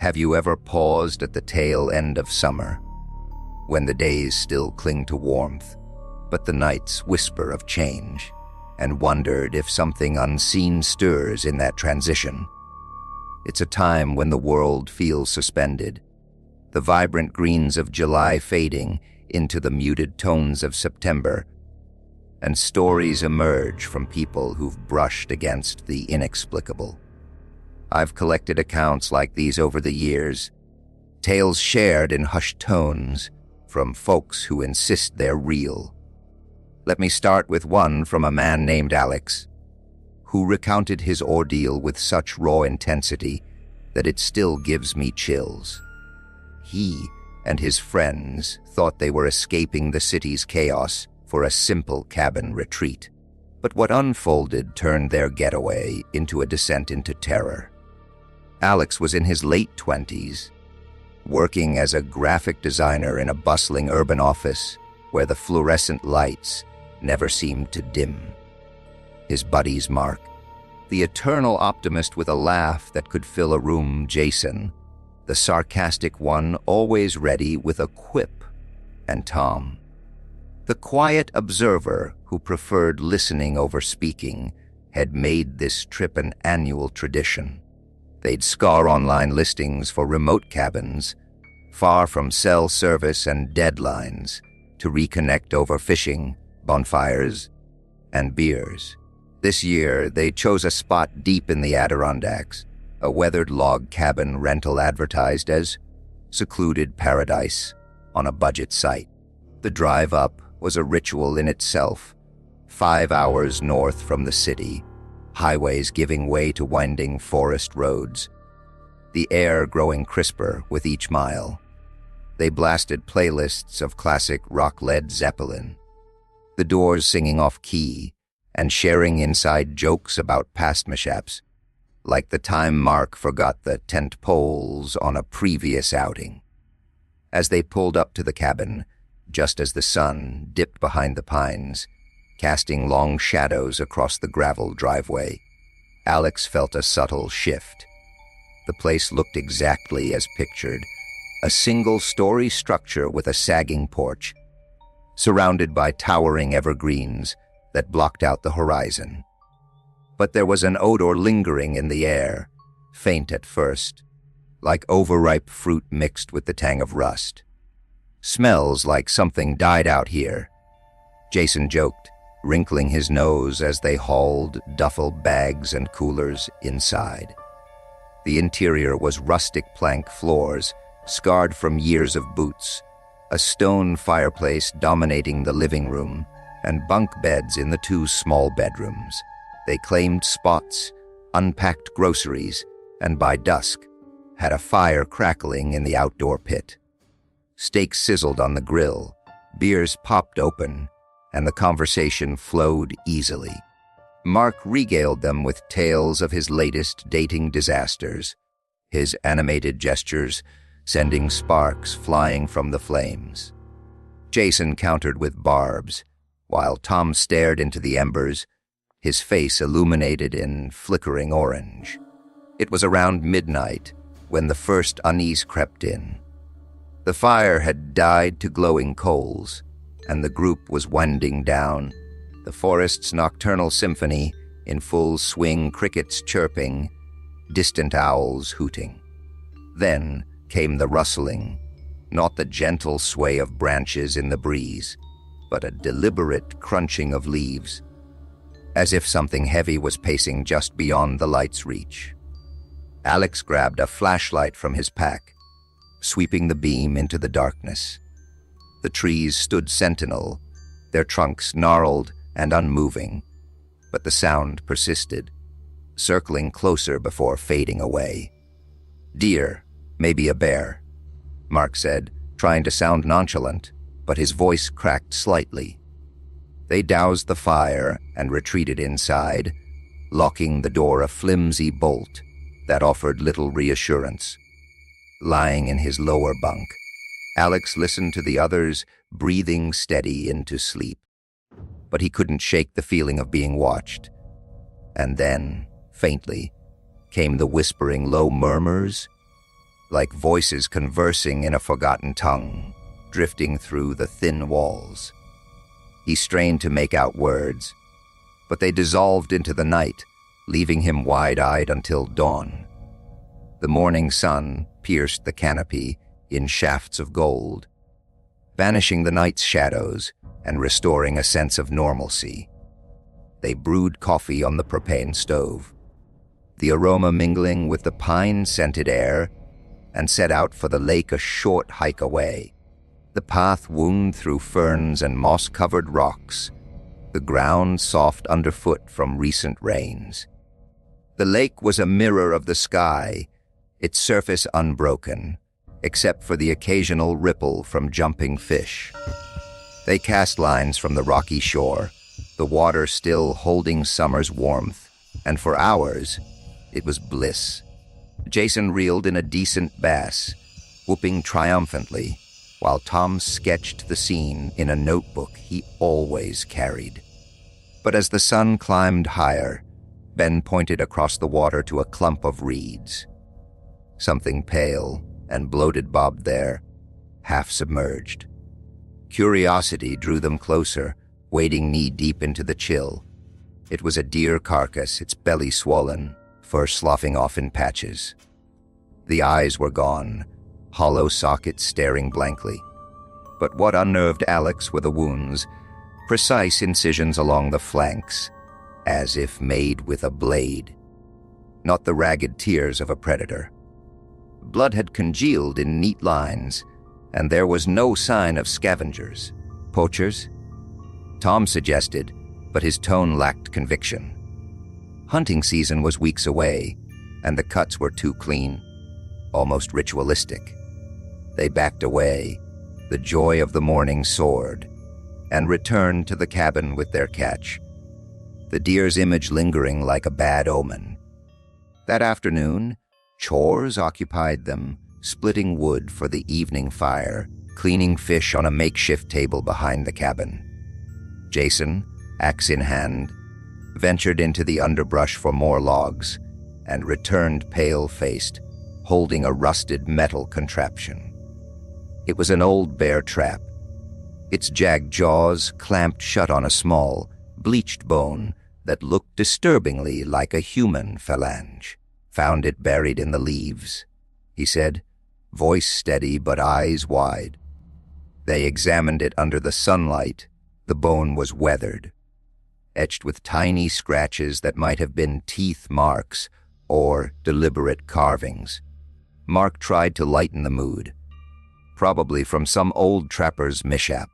Have you ever paused at the tail end of summer, when the days still cling to warmth, but the nights whisper of change, and wondered if something unseen stirs in that transition? It's a time when the world feels suspended, the vibrant greens of July fading into the muted tones of September, and stories emerge from people who've brushed against the inexplicable. I've collected accounts like these over the years, tales shared in hushed tones from folks who insist they're real. Let me start with one from a man named Alex, who recounted his ordeal with such raw intensity that it still gives me chills. He and his friends thought they were escaping the city's chaos for a simple cabin retreat, but what unfolded turned their getaway into a descent into terror. Alex was in his late 20s, working as a graphic designer in a bustling urban office where the fluorescent lights never seemed to dim. His buddies Mark, the eternal optimist with a laugh that could fill a room, Jason, the sarcastic one always ready with a quip, and Tom, the quiet observer who preferred listening over speaking, had made this trip an annual tradition. They'd scour online listings for remote cabins, far from cell service and deadlines, to reconnect over fishing, bonfires, and beers. This year, they chose a spot deep in the Adirondacks, a weathered log cabin rental advertised as secluded paradise on a budget site. The drive up was a ritual in itself, 5 hours north from the city, highways giving way to winding forest roads, the air growing crisper with each mile. They blasted playlists of classic rock Led Zeppelin, the Doors singing off-key and sharing inside jokes about past mishaps, like the time Mark forgot the tent poles on a previous outing. As they pulled up to the cabin, just as the sun dipped behind the pines, casting long shadows across the gravel driveway, Alex felt a subtle shift. The place looked exactly as pictured, a single-story structure with a sagging porch, surrounded by towering evergreens that blocked out the horizon. But there was an odor lingering in the air, faint at first, like overripe fruit mixed with the tang of rust. "Smells like something died out here," Jason joked, wrinkling his nose as they hauled duffel bags and coolers inside. The interior was rustic plank floors, scarred from years of boots, a stone fireplace dominating the living room, and bunk beds in the 2 small bedrooms. They claimed spots, unpacked groceries, and by dusk, had a fire crackling in the outdoor pit. Steaks sizzled on the grill, beers popped open, and the conversation flowed easily. Mark regaled them with tales of his latest dating disasters, his animated gestures sending sparks flying from the flames. Jason countered with barbs, while Tom stared into the embers, his face illuminated in flickering orange. It was around midnight when the first unease crept in. The fire had died to glowing coals, and the group was winding down, the forest's nocturnal symphony in full swing, crickets chirping, distant owls hooting. Then came the rustling, not the gentle sway of branches in the breeze, but a deliberate crunching of leaves, as if something heavy was pacing just beyond the light's reach. Alex grabbed a flashlight from his pack, sweeping the beam into the darkness. The trees stood sentinel, their trunks gnarled and unmoving, but the sound persisted, circling closer before fading away. "Deer, maybe a bear," Mark said, trying to sound nonchalant, but his voice cracked slightly. They doused the fire and retreated inside, locking the door a flimsy bolt that offered little reassurance. Lying in his lower bunk, Alex listened to the others breathing steady into sleep, but he couldn't shake the feeling of being watched. And then, faintly, came the whispering low murmurs, like voices conversing in a forgotten tongue, drifting through the thin walls. He strained to make out words, but they dissolved into the night, leaving him wide-eyed until dawn. The morning sun pierced the canopy in shafts of gold, banishing the night's shadows and restoring a sense of normalcy. They brewed coffee on the propane stove, the aroma mingling with the pine-scented air, and set out for the lake a short hike away. The path wound through ferns and moss-covered rocks, the ground soft underfoot from recent rains. The lake was a mirror of the sky, its surface unbroken, except for the occasional ripple from jumping fish. They cast lines from the rocky shore, the water still holding summer's warmth, and for hours, it was bliss. Jason reeled in a decent bass, whooping triumphantly, while Tom sketched the scene in a notebook he always carried. But as the sun climbed higher, Ben pointed across the water to a clump of reeds. Something pale and bloated bobbed there, half submerged. Curiosity drew them closer, wading knee-deep into the chill. It was a deer carcass, its belly swollen, fur sloughing off in patches. The eyes were gone, hollow sockets staring blankly. But what unnerved Alex were the wounds, precise incisions along the flanks, as if made with a blade, not the ragged tears of a predator. Blood had congealed in neat lines, and there was no sign of scavengers. Poachers? Tom suggested, but his tone lacked conviction. Hunting season was weeks away, and the cuts were too clean, almost ritualistic. They backed away, the joy of the morning soared, and returned to the cabin with their catch, the deer's image lingering like a bad omen. That afternoon, chores occupied them, splitting wood for the evening fire, cleaning fish on a makeshift table behind the cabin. Jason, axe in hand, ventured into the underbrush for more logs and returned pale-faced, holding a rusted metal contraption. It was an old bear trap, its jagged jaws clamped shut on a small, bleached bone that looked disturbingly like a human phalange. "Found it buried in the leaves," he said, voice steady but eyes wide. They examined it under the sunlight. The bone was weathered, etched with tiny scratches that might have been teeth marks or deliberate carvings. Mark tried to lighten the mood, probably from some old trapper's mishap.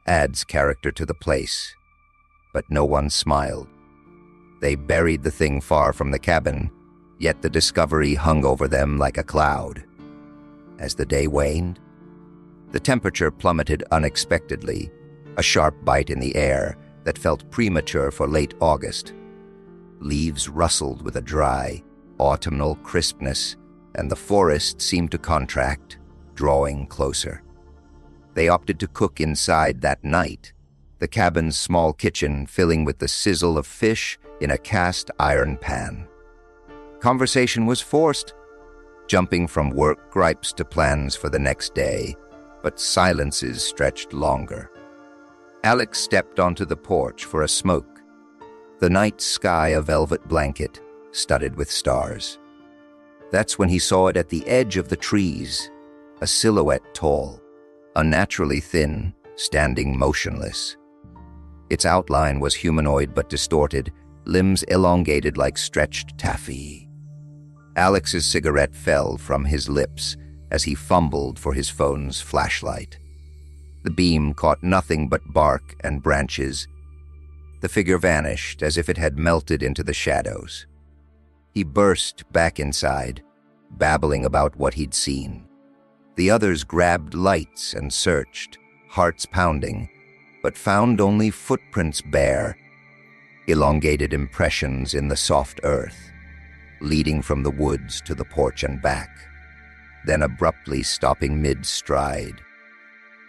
Adds character to the place. But no one smiled. They buried the thing far from the cabin, yet the discovery hung over them like a cloud. As the day waned, the temperature plummeted unexpectedly, a sharp bite in the air that felt premature for late August. Leaves rustled with a dry, autumnal crispness, and the forest seemed to contract, drawing closer. They opted to cook inside that night, the cabin's small kitchen filling with the sizzle of fish in a cast iron pan. Conversation was forced, jumping from work gripes to plans for the next day, but silences stretched longer. Alex stepped onto the porch for a smoke, the night sky a velvet blanket studded with stars. That's when he saw it at the edge of the trees, a silhouette tall, unnaturally thin, standing motionless. Its outline was humanoid but distorted, limbs elongated like stretched taffy. Alex's cigarette fell from his lips as he fumbled for his phone's flashlight. The beam caught nothing but bark and branches. The figure vanished as if it had melted into the shadows. He burst back inside, babbling about what he'd seen. The others grabbed lights and searched, hearts pounding, but found only footprints bare, elongated impressions in the soft earth, leading from the woods to the porch and back, then abruptly stopping mid-stride.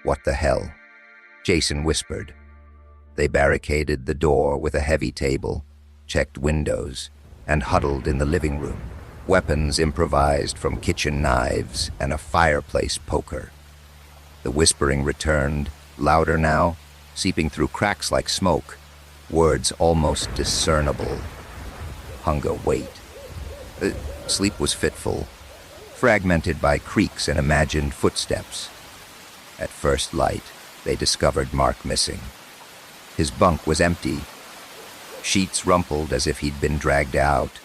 "What the hell?" Jason whispered. They barricaded the door with a heavy table, checked windows, and huddled in the living room, weapons improvised from kitchen knives and a fireplace poker. The whispering returned, louder now, seeping through cracks like smoke, words almost discernible. Hunger, wait. Sleep was fitful, fragmented by creaks and imagined footsteps. At first light, they discovered Mark missing. His bunk was empty, sheets rumpled as if he'd been dragged out,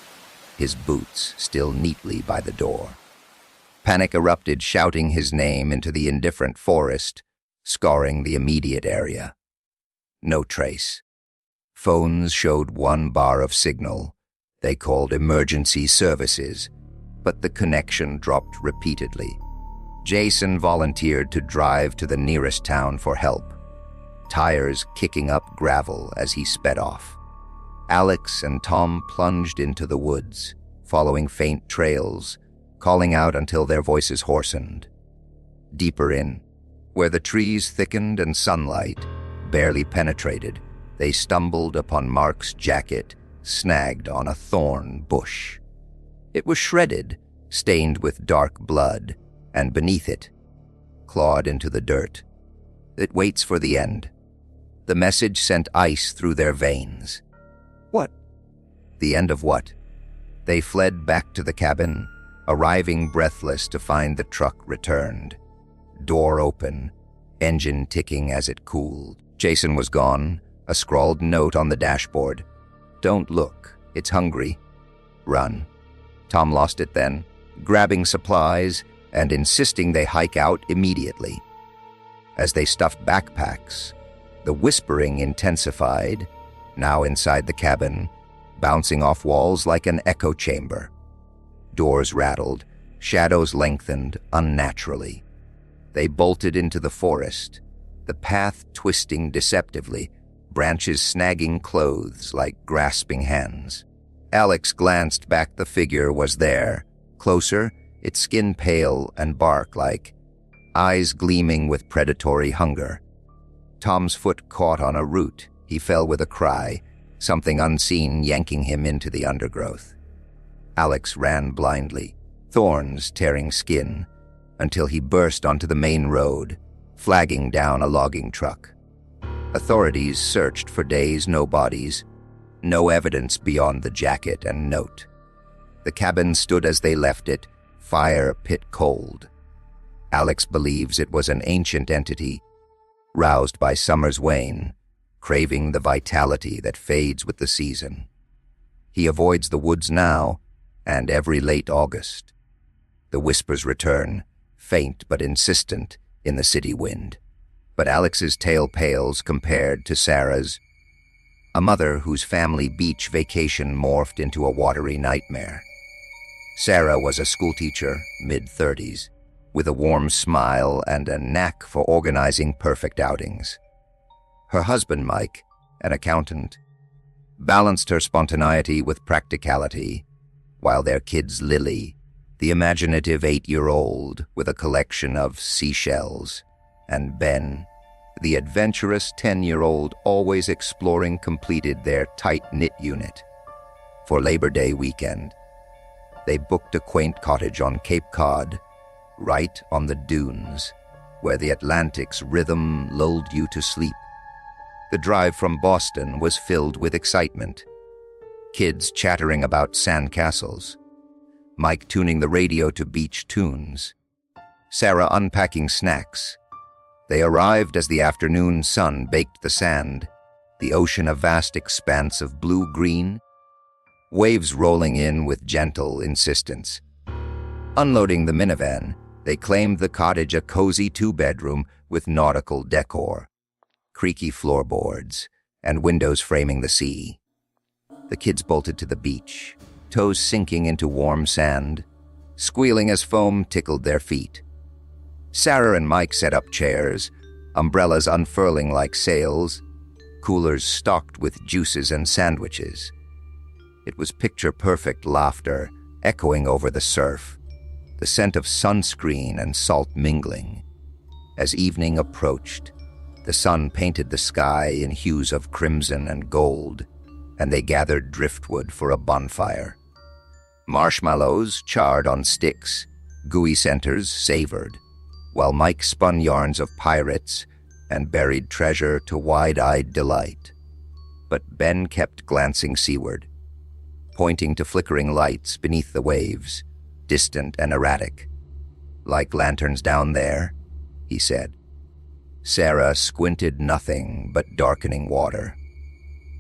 his boots still neatly by the door. Panic erupted, shouting his name into the indifferent forest, scarring the immediate area. No trace. Phones showed one bar of signal. They called emergency services, but the connection dropped repeatedly. Jason volunteered to drive to the nearest town for help, tires kicking up gravel as he sped off. Alex and Tom plunged into the woods, following faint trails, calling out until their voices hoarsened. Deeper in, where the trees thickened and sunlight barely penetrated, they stumbled upon Mark's jacket, snagged on a thorn bush. It was shredded, stained with dark blood, and beneath it, clawed into the dirt. It waits for the end. The message sent ice through their veins. What? The end of what? They fled back to the cabin, arriving breathless to find the truck returned. Door open, engine ticking as it cooled. Jason was gone, a scrawled note on the dashboard. Don't look, it's hungry. Run. Tom lost it then, grabbing supplies and insisting they hike out immediately. As they stuffed backpacks, the whispering intensified, now inside the cabin, bouncing off walls like an echo chamber. Doors rattled, shadows lengthened unnaturally. They bolted into the forest, the path twisting deceptively, branches snagging clothes like grasping hands. Alex glanced back. The figure was there, closer, its skin pale and bark-like, eyes gleaming with predatory hunger. Tom's foot caught on a root. He fell with a cry, something unseen yanking him into the undergrowth. Alex ran blindly, thorns tearing skin, until he burst onto the main road, flagging down a logging truck. Authorities searched for days, no bodies, no evidence beyond the jacket and note. The cabin stood as they left it, fire pit cold. Alex believes it was an ancient entity, roused by summer's wane, craving the vitality that fades with the season. He avoids the woods now, and every late August. The whispers return, faint but insistent, in the city wind. But Alex's tale pales compared to Sarah's, a mother whose family beach vacation morphed into a watery nightmare. Sarah was a schoolteacher, mid-30s, with a warm smile and a knack for organizing perfect outings. Her husband, Mike, an accountant, balanced her spontaneity with practicality, while their kids, Lily, the imaginative 8-year-old with a collection of seashells, and Ben, the adventurous 10-year-old always exploring, completed their tight-knit unit. For Labor Day weekend, they booked a quaint cottage on Cape Cod, right on the dunes, where the Atlantic's rhythm lulled you to sleep. The drive from Boston was filled with excitement. Kids chattering about sandcastles, Mike tuning the radio to beach tunes, Sarah unpacking snacks. They arrived as the afternoon sun baked the sand, the ocean a vast expanse of blue-green, waves rolling in with gentle insistence. Unloading the minivan, they claimed the cottage a cozy 2-bedroom with nautical decor, creaky floorboards, and windows framing the sea. The kids bolted to the beach, toes sinking into warm sand, squealing as foam tickled their feet. Sarah and Mike set up chairs, umbrellas unfurling like sails, coolers stocked with juices and sandwiches. It was picture-perfect laughter echoing over the surf, the scent of sunscreen and salt mingling. As evening approached, the sun painted the sky in hues of crimson and gold, and they gathered driftwood for a bonfire. Marshmallows charred on sticks, gooey centers savored, while Mike spun yarns of pirates and buried treasure to wide-eyed delight. But Ben kept glancing seaward, pointing to flickering lights beneath the waves, distant and erratic. "Like lanterns down there," he said. Sarah squinted nothing but darkening water.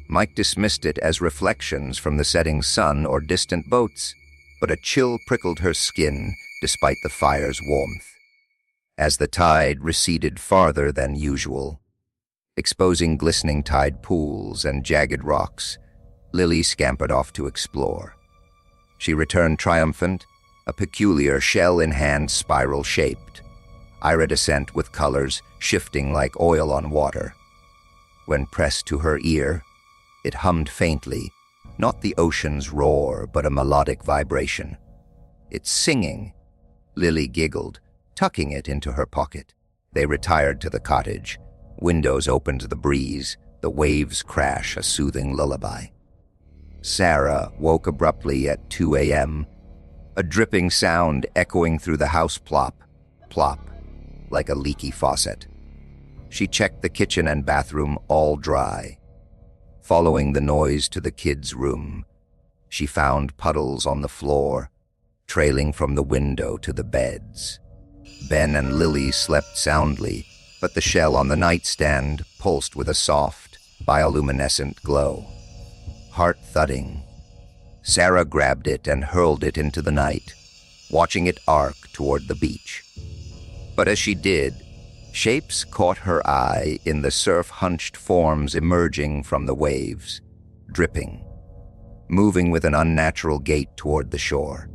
Mike dismissed it as reflections from the setting sun or distant boats, but a chill prickled her skin despite the fire's warmth. As the tide receded farther than usual, exposing glistening tide pools and jagged rocks, Lily scampered off to explore. She returned triumphant, a peculiar shell-in-hand spiral-shaped, iridescent with colors shifting like oil on water. When pressed to her ear, it hummed faintly, not the ocean's roar, but a melodic vibration. "It's singing," Lily giggled, tucking it into her pocket. They retired to the cottage, windows open to the breeze, the waves crash a soothing lullaby. Sarah woke abruptly at 2 a.m., a dripping sound echoing through the house plop, plop, like a leaky faucet. She checked the kitchen and bathroom, all dry. Following the noise to the kids' room, she found puddles on the floor, trailing from the window to the beds. Ben and Lily slept soundly, but the shell on the nightstand pulsed with a soft, bioluminescent glow. Heart thudding, Sarah grabbed it and hurled it into the night, watching it arc toward the beach. But as she did, shapes caught her eye in the surf-hunched forms emerging from the waves, dripping, moving with an unnatural gait toward the shore.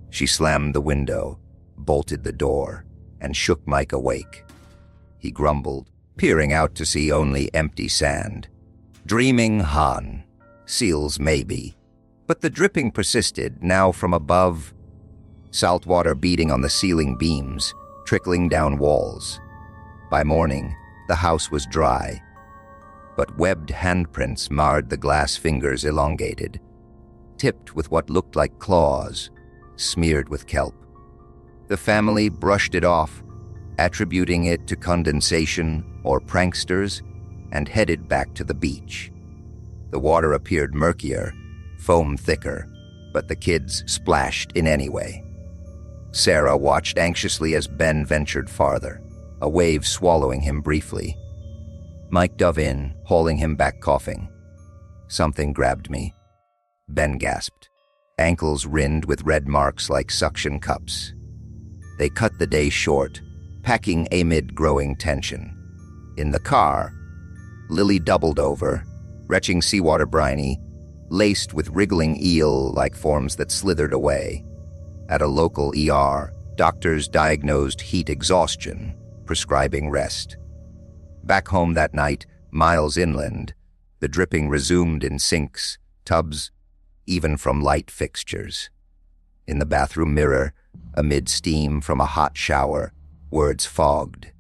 She slammed the window, bolted the door, and shook Mike awake. He grumbled, peering out to see only empty sand. Dreaming Han. Seals maybe. But the dripping persisted, now from above. Salt water beating on the ceiling beams, trickling down walls. By morning, the house was dry, but webbed handprints marred the glass fingers elongated, tipped with what looked like claws, smeared with kelp. The family brushed it off, attributing it to condensation or pranksters, and headed back to the beach. The water appeared murkier, foam thicker, but the kids splashed in anyway. Sarah watched anxiously as Ben ventured farther, a wave swallowing him briefly. Mike dove in, hauling him back coughing. "Something grabbed me," Ben gasped, ankles rinned with red marks like suction cups. They cut the day short, packing amid growing tension. In the car, Lily doubled over, retching seawater briny, laced with wriggling eel-like forms that slithered away. At a local ER, doctors diagnosed heat exhaustion, prescribing rest. Back home that night, miles inland, the dripping resumed in sinks, tubs, even from light fixtures. In the bathroom mirror, amid steam from a hot shower, words fogged.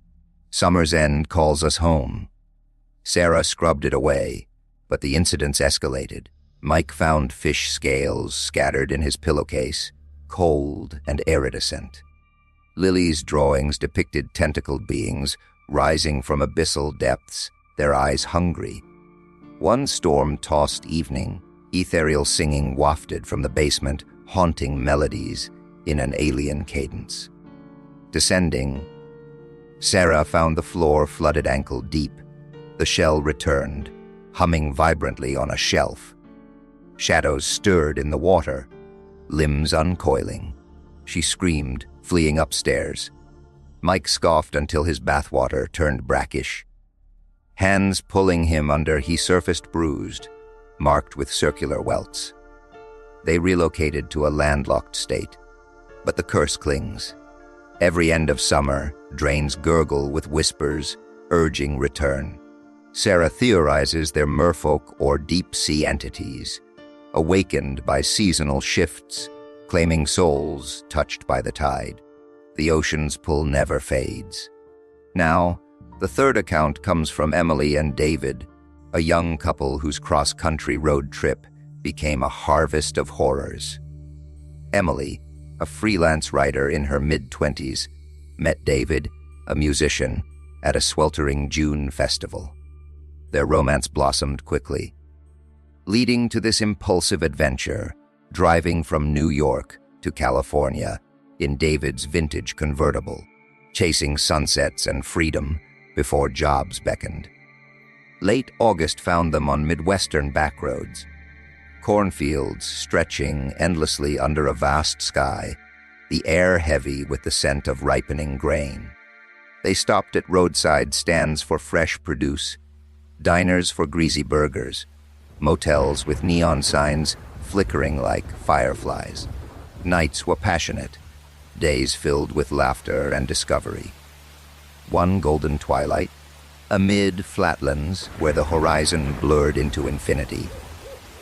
"Summer's end calls us home." Sarah scrubbed it away, but the incidents escalated. Mike found fish scales scattered in his pillowcase, cold and iridescent. Lily's drawings depicted tentacled beings rising from abyssal depths, their eyes hungry. One storm-tossed evening, ethereal singing wafted from the basement, haunting melodies in an alien cadence. Descending, Sarah found the floor flooded ankle-deep. The shell returned, humming vibrantly on a shelf. Shadows stirred in the water, limbs uncoiling. She screamed, fleeing upstairs. Mike scoffed until his bathwater turned brackish. Hands pulling him under, he surfaced bruised, marked with circular welts. They relocated to a landlocked state, but the curse clings. Every end of summer, drains gurgle with whispers, urging return. Sarah theorizes they're merfolk or deep-sea entities, awakened by seasonal shifts, claiming souls touched by the tide. The ocean's pull never fades. Now, the third account comes from Emily and David, a young couple whose cross-country road trip became a harvest of horrors. Emily, a freelance writer in her mid-20s, met David, a musician, at a sweltering June festival. Their romance blossomed quickly, leading to this impulsive adventure, driving from New York to California in David's vintage convertible, chasing sunsets and freedom before jobs beckoned. Late August found them on Midwestern backroads, cornfields stretching endlessly under a vast sky, the air heavy with the scent of ripening grain. They stopped at roadside stands for fresh produce, diners for greasy burgers, motels with neon signs flickering like fireflies. Nights were passionate, days filled with laughter and discovery. One golden twilight, amid flatlands where the horizon blurred into infinity,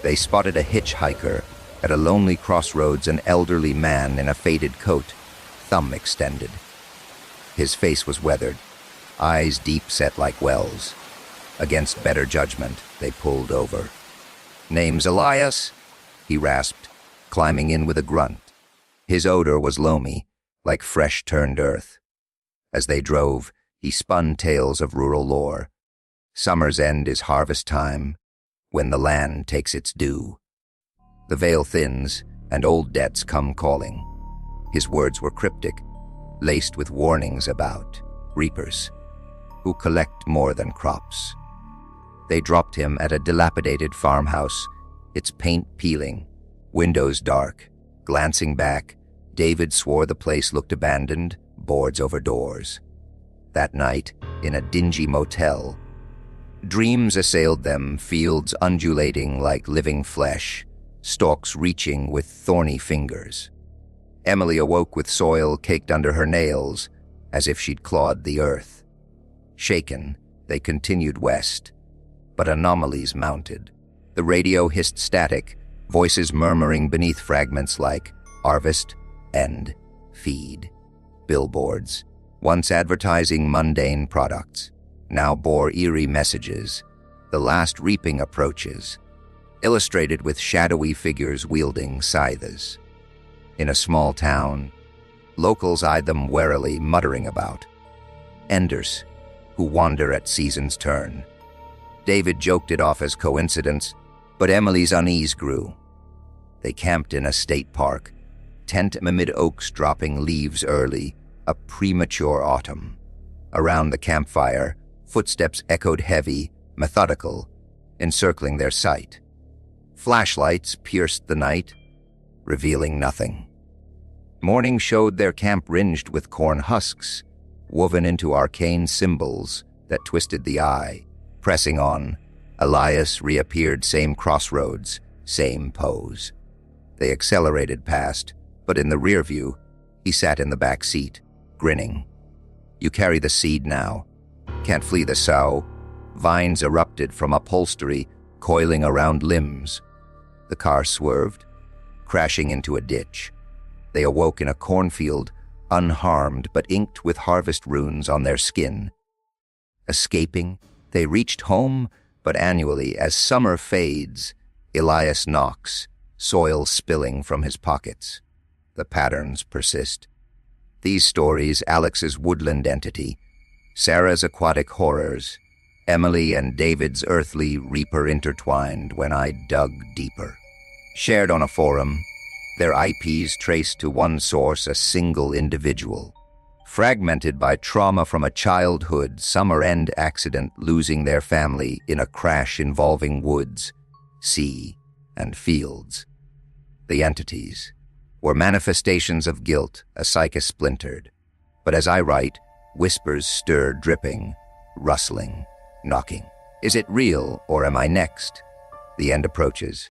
they spotted a hitchhiker at a lonely crossroads, an elderly man in a faded coat, thumb extended. His face was weathered, eyes deep-set like wells. Against better judgment, they pulled over. "Name's Elias," he rasped, climbing in with a grunt. His odor was loamy, like fresh-turned earth. As they drove, he spun tales of rural lore. Summer's end is harvest time, when the land takes its due. The veil thins, and old debts come calling. His words were cryptic, laced with warnings about reapers, who collect more than crops. They dropped him at a dilapidated farmhouse, its paint peeling, windows dark. Glancing back, David swore the place looked abandoned, boards over doors. That night, in a dingy motel, dreams assailed them, fields undulating like living flesh, stalks reaching with thorny fingers. Emily awoke with soil caked under her nails, as if she'd clawed the earth. Shaken, they continued west, but anomalies mounted. The radio hissed static, voices murmuring beneath fragments like harvest, end, feed. Billboards, once advertising mundane products, now bore eerie messages. The last reaping approaches, illustrated with shadowy figures wielding scythes. In a small town, locals eyed them warily, muttering about enders who wander at season's turn. David joked it off as coincidence, but Emily's unease grew. They camped in a state park, tent amid oaks dropping leaves early, a premature autumn. Around the campfire, footsteps echoed heavy, methodical, encircling their sight. Flashlights pierced the night, revealing nothing. Morning showed their camp ringed with corn husks, woven into arcane symbols that twisted the eye. Pressing on, Elias reappeared, same crossroads, same pose. They accelerated past, but in the rear view, he sat in the back seat, grinning. "You carry the seed now. Can't flee the sow." Vines erupted from upholstery, coiling around limbs. The car swerved, crashing into a ditch. They awoke in a cornfield, unharmed but inked with harvest runes on their skin. Escaping, they reached home, but annually, as summer fades, Elias knocks, soil spilling from his pockets. The patterns persist. These stories, Alex's woodland entity, Sarah's aquatic horrors, Emily and David's earthly reaper intertwined when I dug deeper. Shared on a forum, their IPs traced to one source, a single individual. Fragmented by trauma from a childhood summer-end accident, losing their family in a crash involving woods, sea, and fields. The entities were manifestations of guilt, a psyche splintered. But as I write, whispers stir, dripping, rustling, knocking. Is it real, or am I next? The end approaches.